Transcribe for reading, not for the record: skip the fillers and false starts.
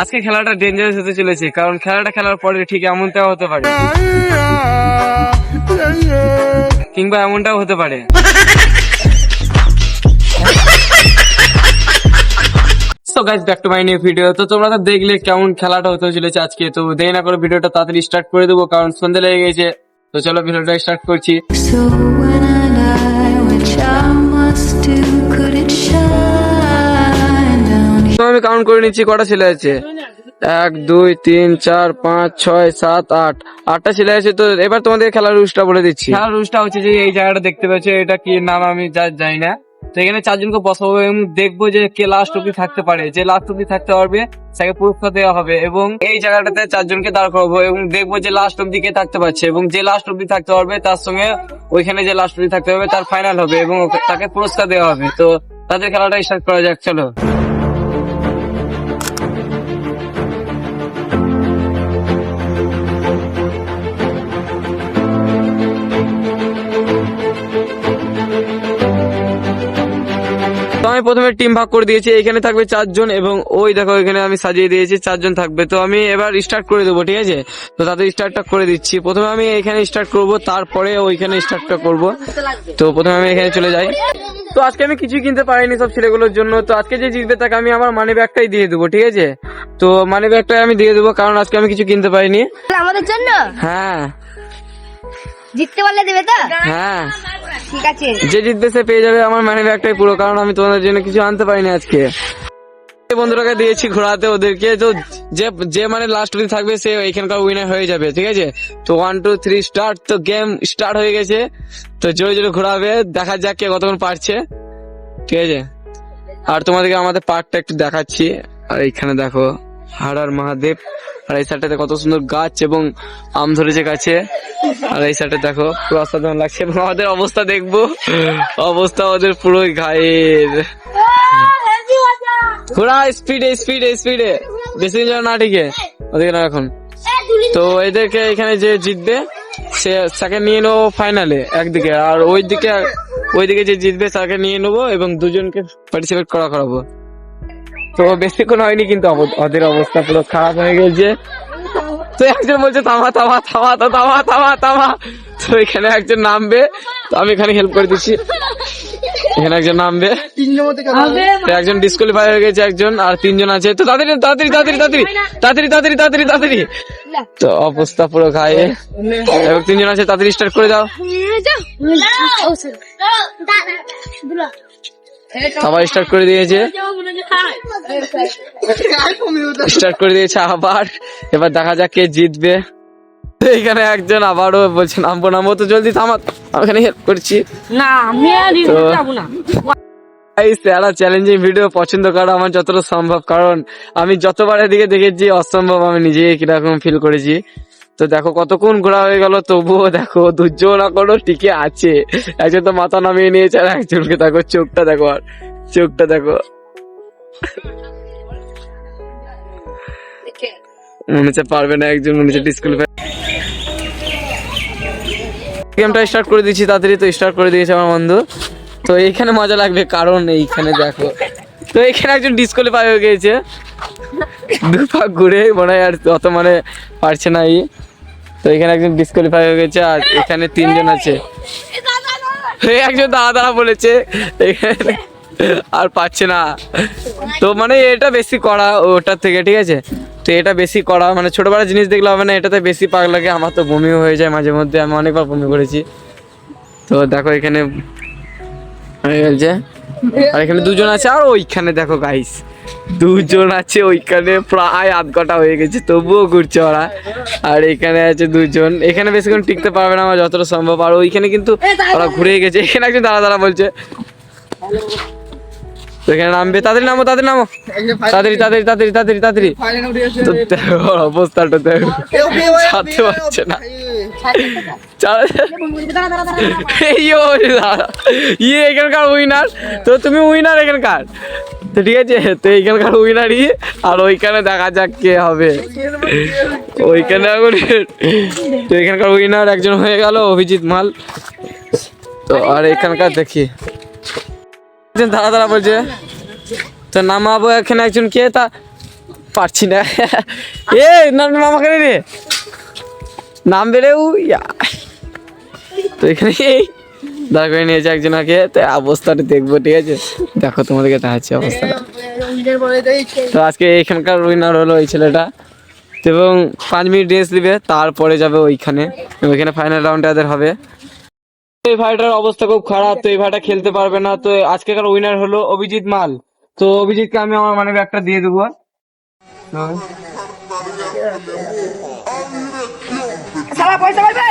আজকে খেলাটা ডেঞ্জারাস হতে চলেছে, কারণ খেলাটা খেলার পরে ঠিক এমনটাও হতে পারে, কিংবা এমনটাও হতে পারে। So guys, back to my new video. তো তোমরা তো দেখলে কেমন খেলাটা হতে চলেছে আজকে। তো দেরি না করে ভিডিওটা তাড়াতাড়ি স্টার্ট করে দেবো, কারণ সন্ধ্যে লেগে গেছে। তো চলো ভিডিওটা স্টার্ট করছি। So when I die, which I must do, could it shine down তো আমি কাউন্ট করে নিচ্ছি কটা ছেলে আছে। 1 2 3 4 5 6 7 8 8টা ছেলে আছে। তো এবার তোমাদের খেলার রুলসটা বলে দিচ্ছি। খেলার রুলসটা হচ্ছে যে এই জায়গাটা দেখতে পাচ্ছ, এটা কি নাম আমি জানি না। তো এখানে 4 জনকে বসাবো এবং দেখবো যে কে লাস্ট অব্দি থাকতে পারে। যে লাস্ট অব্দি থাকতে পারবে তাকে পুরস্কার দেওয়া হবে, এবং এই জায়গাটাতে 4 জনকে দাঁড় করাবো এবং দেখবো যে লাস্ট অব্দি কে থাকতে পারছে, এবং যে লাস্ট অব্দি থাকতে পারবে তার সঙ্গে ওইখানে যে লাস্ট অব্দি থাকতে হবে তার ফাইনাল হবে এবং তাকে পুরস্কার দেওয়া হবে। তো তাদের খেলাটা স্টার্ট করা যাক, চলো। তো আমি প্রথমে টিম ভাগ করে দিয়েছি, এখানে থাকবে 4 জন এবং ওই দেখো এখানে আমি সাজিয়ে দিয়েছি 4 জন থাকবে। তো আমি এবার স্টার্ট করে দেবো, ঠিক আছে। তো তাদের স্টার্টটা করে দিচ্ছি। প্রথমে আমি এখানে স্টার্ট করব, তারপরে ওইখানে স্টার্টটা করব। তো প্রথমে আমি এখানে চলে যাই। তো আজকে আমি কিছুই কিনতে পারিনি সব ছেলেগুলোর জন্য। তো আজকে যে জিতবে তাকে আমি আমার মানি ব্যাগটাই দিয়ে দেবো, ঠিক আছে। তো মানি ব্যাগটাই আমি দিয়ে দেবো, কারণ আজকে আমি কিছু কিনতে পারিনি। আমাদের জন্য হ্যাঁ জিততে পারলে দেবে তো? হ্যাঁ, ঠিক আছে। যে জিতবে সে পেয়ে যাবে আমার মানি ব্যাগটাই পুরো, কারণ আমি তোমাদের জন্য কিছু আনতে পারিনি আজকে। বন্ধুরাকে দিয়েছি ঘোরাতে ওদেরকে। তো যে মানে লাস্ট অবধি থাকবে সে এখানকার উইনার হয়ে যাবে, ঠিক আছে। তো 1 2 3 স্টার্ট। তো গেম স্টার্ট হয়ে গেছে। তো জোরে জোরে ঘোরাবে, দেখা যাক কে কতক্ষণ পারছে, ঠিক আছে। আর তোমাদেরকে আমাদের পার্কটা একটু দেখাচ্ছি। আর এইখানে দেখো হাড়ার মহাদেব, আর এই সাইডটাতে কত সুন্দর গাছ এবং আম ধরেছে গাছে। আর এই সাইডে দেখো পুরো অসাধারণ লাগছে, এবং আমাদের অবস্থা দেখবো, অবস্থা ওদের পুরো ঘায়ের। ঘোড়া স্পিডে স্পিডে স্পিডে, বেশি যেন না ঠিকে ওদিকে না এখন। তো এদেরকে এখানে যে জিতবে সে তাকে নিয়ে নেবো ফাইনালে একদিকে, আর ওইদিকে যে জিতবে তাকে নিয়ে নেবো এবং দুজনকে পার্টিসিপেট করাবো। তো বেশিক্ষণ হয়নি কিন্তু ওদের অবস্থা পুরো খারাপ হয়ে গেছে। তো একজন বলছে থামা থামা থামা তো থামা থামা থামা। তো এখানে একজন নামবে, তো আমি এখানে হেল্প করে দিচ্ছি। এখানে একজন নামবে, তো একজন ডিসকোয়ালিফাই হয়ে গেছে একজন, আর 3 জন আছে। তো তাড়াতাড়ি তাড়াতাড়ি তাড়াতাড়ি তাড়াতাড়ি তাড়াতাড়ি তাড়াতাড়ি তাড়াতাড়ি তাড়াতাড়ি। তো অবস্থা পুরো গায়ে, এবং 3 জন আছে, তাড়াতাড়ি স্টার্ট করে দাও। আবার স্টার্ট করে দিয়েছে, স্টার্ট করে দিয়েছে আবার। এবার দেখা যাক কে জিতবে। এখানে একজন আবারও বলছে নামবো নামবো। তো জলদি থামা, আমি এখানে হেল্প করছি। না আমি আর যাবো না। এই সারা চ্যালেঞ্জিং ভিডিও পছন্দ করো আমার যতটা সম্ভব, কারণ আমি যতবার এদিকে দেখেছি অসম্ভব আমি নিজেই কিরকম ফিল করেছি। তো দেখো কতক্ষণ ঘোরা হয়ে গেল, তবুও দেখো ধৈর্য না করো টিকে আছে। একজন তো মাথা নামিয়ে নিয়েছে, আর একজনকে দেখো চোখটা দেখো, আর চোখটা দেখো, মনে হচ্ছে পারবে না। একজন মনে হচ্ছে ডিসকুয়ালিফাই। গেমটা স্টার্ট করে দিচ্ছি তাড়াতাড়ি। তো স্টার্ট করে দিয়েছে আমার বন্ধু। তো এইখানে মজা লাগবে, কারণ এইখানে দেখো, তো এখানে একজন ডিসকোয়ালিফাই হয়ে গেছে, 2 পাক ঘুরে মনে হয় আর অত মানে পারছে না। তো এখানে একজন ডিসকোয়ালিফাই হয়ে গেছে, আর এখানে 3 জন আছে। একজন দাঁড়া দাঁড়া বলেছে এখানে, আর পাচ্ছে না। তো মানে এটা বেশি করা ওটার থেকে, ঠিক আছে। তো এটা বেশি করা মানে ছোটবেলা জিনিস দেখলে হবে না, এটাতে বেশি পাক লাগে। আমার তো বমিও হয়ে যায় মাঝে মধ্যে, আমি অনেকবার বমি করেছি। তো দেখো এখানে হয়ে গেছে, আর এখানে 2 জন আছে, আর ওইখানে দেখো গাইস 2 জন আছে ওইখানে, প্রায় আধ ঘন্টা হয়ে গেছে তবুও ঘুরছে ওরা। আর এখানে আছে 2 জন, এখানে বেশিক্ষণ টিকতে পারবে না আমার যতটা সম্ভব। আর ওইখানে কিন্তু ওরা ঘুরে গেছে। এখানে একজন দাঁড়া দাঁড়া বলছে, তো এখানে নামবে, তাড়াতাড়ি নামো তাড়াতাড়ি নামো, তাড়াতাড়ি তাড়াতাড়ি তাড়াতাড়ি তাড়াতাড়ি তাড়াতাড়ি। তো দেখো অবস্থাটা দেখো, ছাড়তে পারছে না। এখানকার উইনার, তো তুমি উইনার এখানকার, তো ঠিক আছে। তো এইখানকার উইনারই, আর ওইখানে দেখা যাক কে হবে ওইখানে। তো এখানকার উইনার একজন হয়ে গেল, অভিজিৎ মাল। তো আর এখানকার দেখি দাঁড়া দাঁড়া বলছে, তো নামাবো এখানে একজন কে, তা পারছি না। এ নাম আমাকে রে নাম বেড়েও তো এখানে দাঁড় করে নিয়েছে একজনকে, তো অবস্থাটা দেখবো, ঠিক আছে? দেখো তোমাদেরকে দেখাচ্ছি অবস্থাটা। তো আজকে এখানকার উইনার হলো এই ছেলেটা, এবং 5 মিনিট রেস্ট দিবে, তারপরে যাবে ওইখানে ফাইনাল রাউন্ডে এদের হবে। এই ভাইটার অবস্থা খুব খারাপ, তো এই ভাইটা খেলতে পারবে না। তো আজকেকার উইনার হলো অভিজিৎ মাল। তো অভিজিৎকে আমি আমার মানি ব্যাগটা দিয়ে দেবো। পয়সা পাইবে